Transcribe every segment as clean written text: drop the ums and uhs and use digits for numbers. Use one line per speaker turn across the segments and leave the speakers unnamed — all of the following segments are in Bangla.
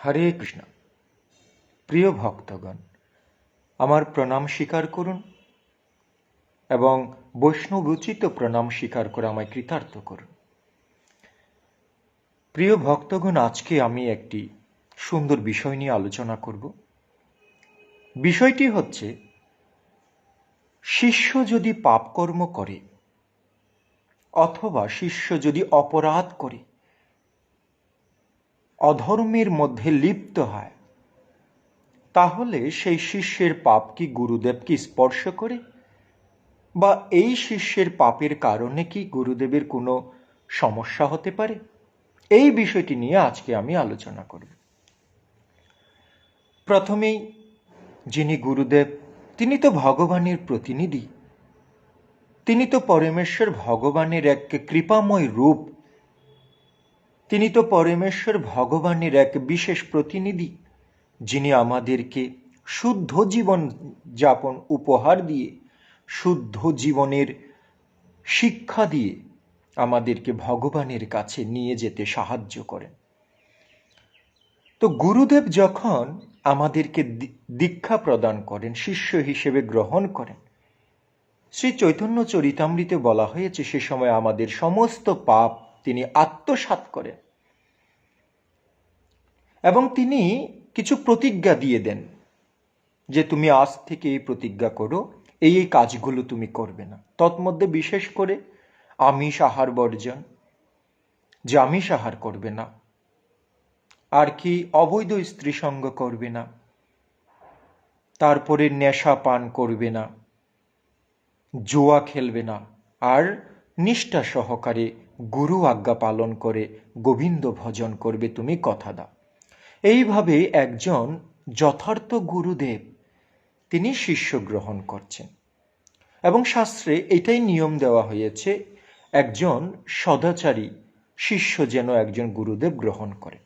হরে কৃষ্ণ। প্রিয় ভক্তগণ, আমার প্রণাম স্বীকার করুন এবং বৈষ্ণবোচিত প্রণাম স্বীকার করে আমায় কৃতার্থ করুন। প্রিয় ভক্তগণ, আজকে আমি একটি সুন্দর বিষয় নিয়ে আলোচনা করব। বিষয়টি হচ্ছে, শিষ্য যদি পাপকর্ম করে অথবা শিষ্য যদি অপরাধ করে, অধর্মের মধ্যে লিপ্ত হয়, তাহলে সেই শিষ্যের পাপ কি গুরুদেবকে স্পর্শ করে, বা এই শিষ্যের পাপের কারণে কি গুরুদেবের কোনো সমস্যা হতে পারে? এই বিষয়টি নিয়ে আজকে আমি আলোচনা করব। প্রথমেই, যিনি গুরুদেব, তিনি তো ভগবানের প্রতিনিধি, তিনি তো পরমেশ্বর ভগবানের এক কৃপাময় রূপ, তিনি তো পরমেশ্বর ভগবানের এক বিশেষ প্রতিনিধি, যিনি আমাদেরকে শুদ্ধ জীবন যাপন উপহার দিয়ে, শুদ্ধ জীবনের শিক্ষা দিয়ে আমাদেরকে ভগবানের কাছে নিয়ে যেতে সাহায্য করেন। তো গুরুদেব যখন আমাদেরকে দীক্ষা প্রদান করেন, শিষ্য হিসেবে গ্রহণ করেন, শ্রী চৈতন্য চরিতামৃতে বলা হয়েছে সে সময় আমাদের সমস্ত পাপ তিনি আত্মসাৎ করেন এবং তিনি কিছু প্রতিজ্ঞা দিয়ে দেন যে তুমি আজ থেকে এই প্রতিজ্ঞা করো, এই এই কাজগুলো তুমি করবে না। তৎমধ্যে বিশেষ করে আমিষ আহার বর্জন, যে আমিষ আহার করবে না, আর কি অবৈধ স্ত্রী সঙ্গ করবে না, তারপরে নেশা পান করবে না, জুয়া খেলবে না, আর নিষ্ঠা সহকারে গুরু আজ্ঞা পালন করে গোবিন্দ ভজন করবে, তুমি কথা দাও। এইভাবে একজন যথার্থ গুরুদেব তিনি শিষ্য গ্রহণ করছেন এবং শাস্ত্রে এটাই নিয়ম দেওয়া হয়েছে, একজন সদাচারী শিষ্য যেন একজন গুরুদেব গ্রহণ করে।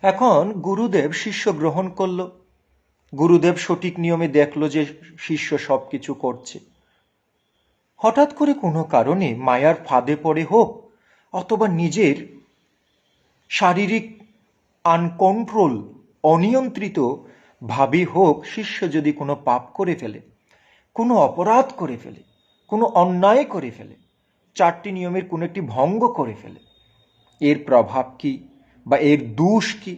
এখন গুরুদেব শিষ্য গ্রহণ করল, গুরুদেব সঠিক নিয়মে দেখলো যে শিষ্য সব কিছু করছে। হঠাৎ করে কোনো কারণে মায়ার ফাঁদে পড়ে হোক অথবা নিজের শারীরিক আনকন্ট্রোল, অনিয়ন্ত্রিত ভাবে হোক, শিষ্য যদি কোনো পাপ করে ফেলে, কোনো অপরাধ করে ফেলে, কোনো অন্যায় করে ফেলে, চারটি নিয়মের কোনো একটি ভঙ্গ করে ফেলে, এর প্রভাব কি বা এর দোষ কি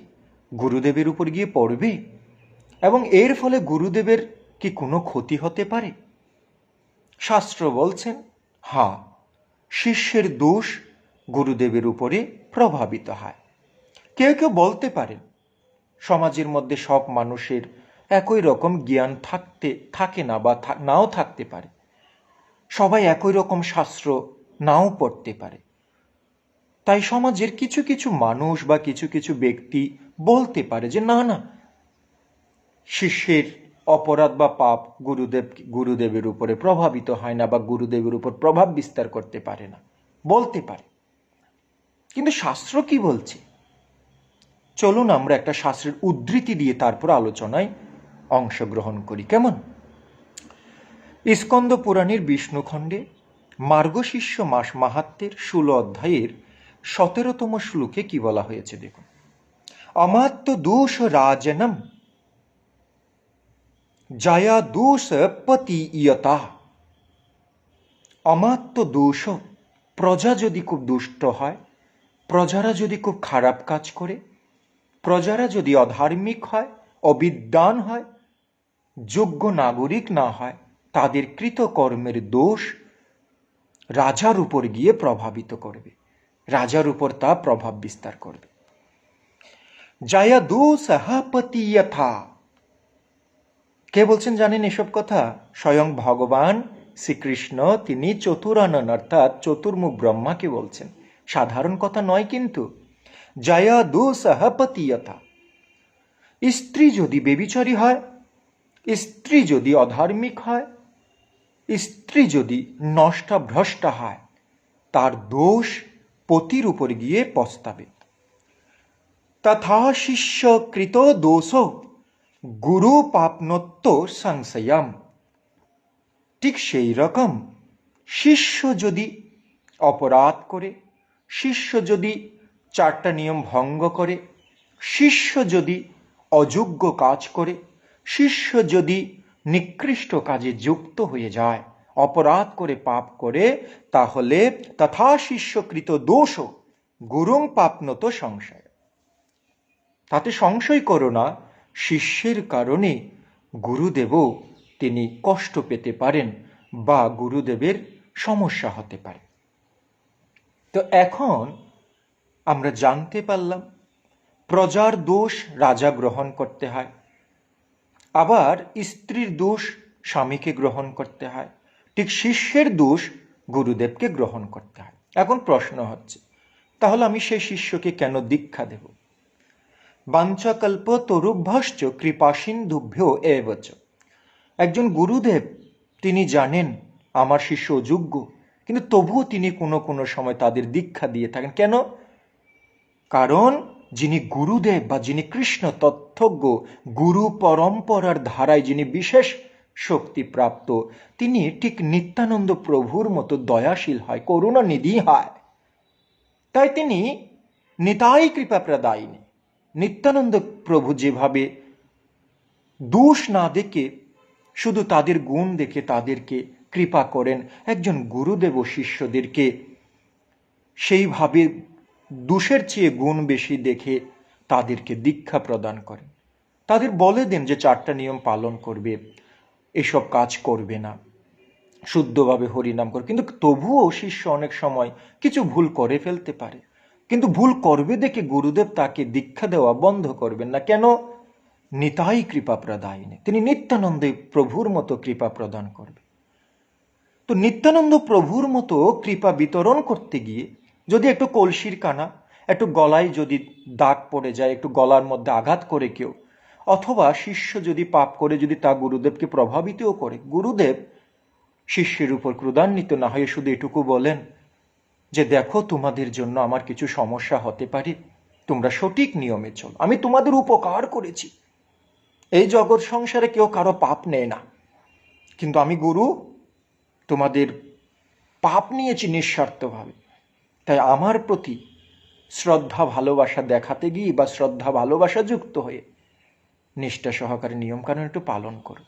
গুরুদেবের উপর গিয়ে পড়বে? এবং এর ফলে গুরুদেবের কি কোনো ক্ষতি হতে পারে? শাস্ত্র বলছেন, হ্যাঁ, শিষ্যের দোষ গুরুদেবের উপরে প্রভাবিত হয়। কেউ কেউ বলতে পারেন, সমাজের মধ্যে সব মানুষের একই রকম জ্ঞান থাকে না বা নাও থাকতে পারে, সবাই একই রকম শাস্ত্র নাও পড়তে পারে, তাই সমাজের কিছু কিছু মানুষ বা কিছু কিছু ব্যক্তি বলতে পারে যে না না, শিষ্যের অপরাধ বা পাপ গুরুদেবের উপরে প্রভাবিত হয় না বা গুরুদেবের উপর প্রভাব বিস্তার করতে পারে না, বলতে পারে। কিন্তু শাস্ত্র কি বলছে? চলুন আমরা একটা শাস্ত্রের উদ্ধৃতি দিয়ে তারপর আলোচনায় অংশগ্রহণ করি, কেমন? স্কন্দ পুরাণের বিষ্ণুখণ্ডে মার্গশিষ্য মাস মাহাত্ম্যের 16 অধ্যায়ের 17তম শ্লোকে কি বলা হয়েছে দেখুন। অমাত্য দোষ রাজনম জয়া দোষ পতিয়তা। অমাত্য দোষ, প্রজা যদি খুব দুষ্ট হয়, প্রজারা যদি খুব খারাপ কাজ করে, প্রজারা যদি অধার্মিক হয়, অবিদ্বান হয়, যোগ্য নাগরিক না হয়, তাদের কৃতকর্মের দোষ রাজার উপর গিয়ে প্রভাবিত করবে, রাজার উপর তা প্রভাব বিস্তার করবে। জয়া দোষ পতিয়থা, কে বলছেন জানেন এসব কথা? স্বয়ং ভগবান শ্রীকৃষ্ণ, তিনি চতুরানন অর্থাৎ চতুর্মুখ ব্রহ্মাকে বলছেন, সাধারণ কথা নয় কিন্তু। জয়া দোষ পতিয়থা, স্ত্রী যদি বেবিচারী হয়, স্ত্রী যদি অধার্মিক হয়, স্ত্রী যদি নষ্টা ভ্রষ্টা হয়, তার দোষ পতির উপর গিয়ে পস্তাবে। তথা শিষ্য কৃত দোষ গুরু পাপনত্ব সংশয়ম, ঠিক সেই রকম শিষ্য যদি অপরাধ করে, শিষ্য যদি চারটা নিয়ম ভঙ্গ করে, শিষ্য যদি অযোগ্য কাজ করে, শিষ্য যদি নিকৃষ্ট কাজে যুক্ত হয়ে যায়, অপরাধ করে পাপ করে, তাহলে তথা শিষ্যকৃত দোষ গুরুং পাপনত সংশয়। তাতে সংশয় করো না, শিষ্যের কারণে গুরুদেবও তিনি কষ্ট পেতে পারেন বা গুরুদেবের সমস্যা হতে পারে। তো এখন আমরা জানতে পারলাম প্রজার দোষ রাজা গ্রহণ করতে হয়, আবার স্ত্রীর দোষ স্বামীকে গ্রহণ করতে হয়, ঠিক শিষ্যের দোষ গুরুদেবকে গ্রহণ করতে হয়। এখন প্রশ্ন হচ্ছে, তাহলে আমি সেই শিষ্যকে কেন দীক্ষা দেব? বাঞ্ছাকল্প তরুভ্যশ্চ কৃপা সিন্ধুভ্যো এবচ। একজন গুরুদেব তিনি জানেন আমার শিষ্য অযোগ্য, কিন্তু তবুও তিনি কোনো কোনো সময় তাদের দীক্ষা দিয়ে থাকেন। কেন? কারণ যিনি গুরুদেব বা যিনি কৃষ্ণ তত্ত্বজ্ঞ, গুরু পরম্পরার ধারায় যিনি বিশেষ শক্তি প্রাপ্ত, তিনি ঠিক নিত্যানন্দ প্রভুর মতো দয়াশীল হয়, করুণানিধি হয়। তাই তিনি নিতাই কৃপা প্রদায়িনী। নিত্যানন্দ প্রভু যেভাবে দোষ না দেখে শুধু তাদের গুণ দেখে তাদেরকে কৃপা করেন, একজন গুরুদেব ও শিষ্যদেরকে সেইভাবে দোষের চেয়ে গুণ বেশি দেখে তাদেরকে দীক্ষা প্রদান করেন। তাদের বলে দেন যে 4টা নিয়ম পালন করবে, এসব কাজ করবে না, শুদ্ধভাবে হরিনাম করে। কিন্তু তবুও শিষ্য অনেক সময় কিছু ভুল করে ফেলতে পারে, কিন্তু ভুল করবে দেখে গুরুদেব তাকে দীক্ষা দেওয়া বন্ধ করবেন না। কেন? নিতাই কৃপা প্রদায়িনী, তিনি নিত্যানন্দ প্রভুর মতো কৃপা প্রদান করবে। তো নিত্যানন্দ প্রভুর মতো কৃপা বিতরণ করতে গিয়ে যদি একটু কলসির কানা, একটু গলায় যদি দাগ পড়ে যায়, একটু গলার মধ্যে আঘাত করে কেউ, অথবা শিষ্য যদি পাপ করে যদি তা গুরুদেবকে প্রভাবিতও করে, গুরুদেব শিষ্যের উপর ক্রোধান্বিত না হয়ে শুধু এটুকু বলেন যে দেখো, তোমাদের জন্য আমার কিছু সমস্যা হতে পারে, তোমরা সঠিক নিয়মে চলো, আমি তোমাদের উপকার করেছি। এই জগৎ সংসারে কেউ কারো পাপ নেয় না, কিন্তু আমি গুরু তোমাদের পাপ নিয়েছি নিঃস্বার্থভাবে। তাই আমার প্রতি শ্রদ্ধা ভালোবাসা দেখাতে গিয়ে বা শ্রদ্ধা ভালোবাসা যুক্ত হয়ে নিষ্ঠা সহকারে নিয়মকানুন একটু পালন করো।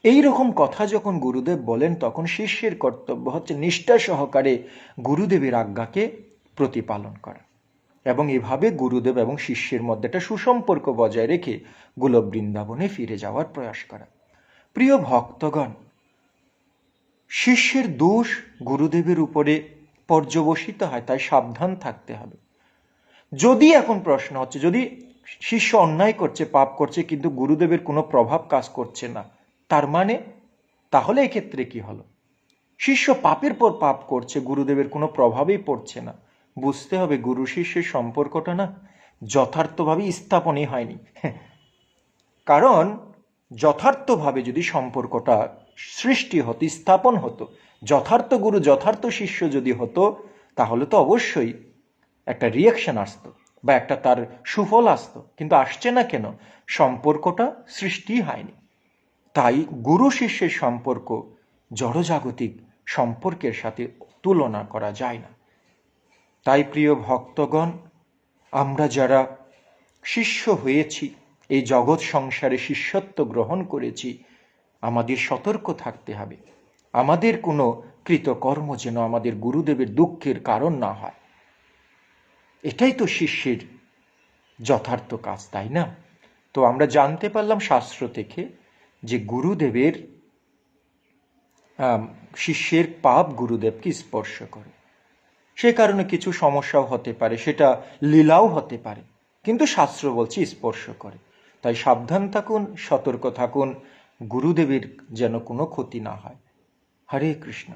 এই রকম কথা যখন গুরুদেব বলেন, তখন শিষ্যের কর্তব্য হচ্ছে নিষ্ঠা সহকারে গুরুদেবের আজ্ঞাকে প্রতিপালন করা এবং এভাবে গুরুদেব এবং শিষ্যের মধ্যে একটা সুসম্পর্ক বজায় রেখে গোলক বৃন্দাবনে ফিরে যাওয়ার প্রয়াস করা। প্রিয় ভক্তগণ, শিষ্যের দোষ গুরুদেবের উপরে পর্যবসিত হয়, তাই সাবধান থাকতে হবে। যদি এখন প্রশ্ন হচ্ছে, যদি শিষ্য অন্যায় করছে, পাপ করছে, কিন্তু গুরুদেবের কোনো প্রভাব কাজ করছে না, তার মানে তাহলে এক্ষেত্রে কি হলো? শিষ্য পাপের পর পাপ করছে, গুরুদেবের কোনো প্রভাবই পড়ছে না, বুঝতে হবে গুরু শিষ্যের সম্পর্কটা না যথার্থভাবে স্থাপনই হয়নি। কারণ যথার্থভাবে যদি সম্পর্কটা সৃষ্টি হতো, স্থাপন হতো, যথার্থ গুরু যথার্থ শিষ্য যদি হতো, তাহলে তো অবশ্যই একটা রিয়াকশন আসতো বা একটা তার সুফল আসতো, কিন্তু আসছে না কেন? সম্পর্কটা সৃষ্টি হয়নি। তাই গুরু শিষ্যের সম্পর্ক জড়জাগতিক সম্পর্কের সাথে তুলনা করা যায় না। তাই প্রিয় ভক্তগণ, আমরা যারা শিষ্য হয়েছি, এই জগৎ সংসারে শিষ্যত্ব গ্রহণ করেছি, আমাদের সতর্ক থাকতে হবে, আমাদের কোনো কৃতকর্ম যেন আমাদের গুরুদেবের দুঃখের কারণ না হয়। এটাই তো শিষ্যের যথার্থ কাজ, তাই না? তো আমরা জানতে পারলাম শাস্ত্র থেকে যে গুরুদেবের শিষ্যের পাপ গুরুদেবকে স্পর্শ করে, সে কারণে কিছু সমস্যাও হতে পারে, সেটা লীলাও হতে পারে, কিন্তু শাস্ত্র বলছে স্পর্শ করে। তাই সাবধান থাকুন, সতর্ক থাকুন, গুরুদেবের যেন কোনো ক্ষতি না হয়। হরে কৃষ্ণ।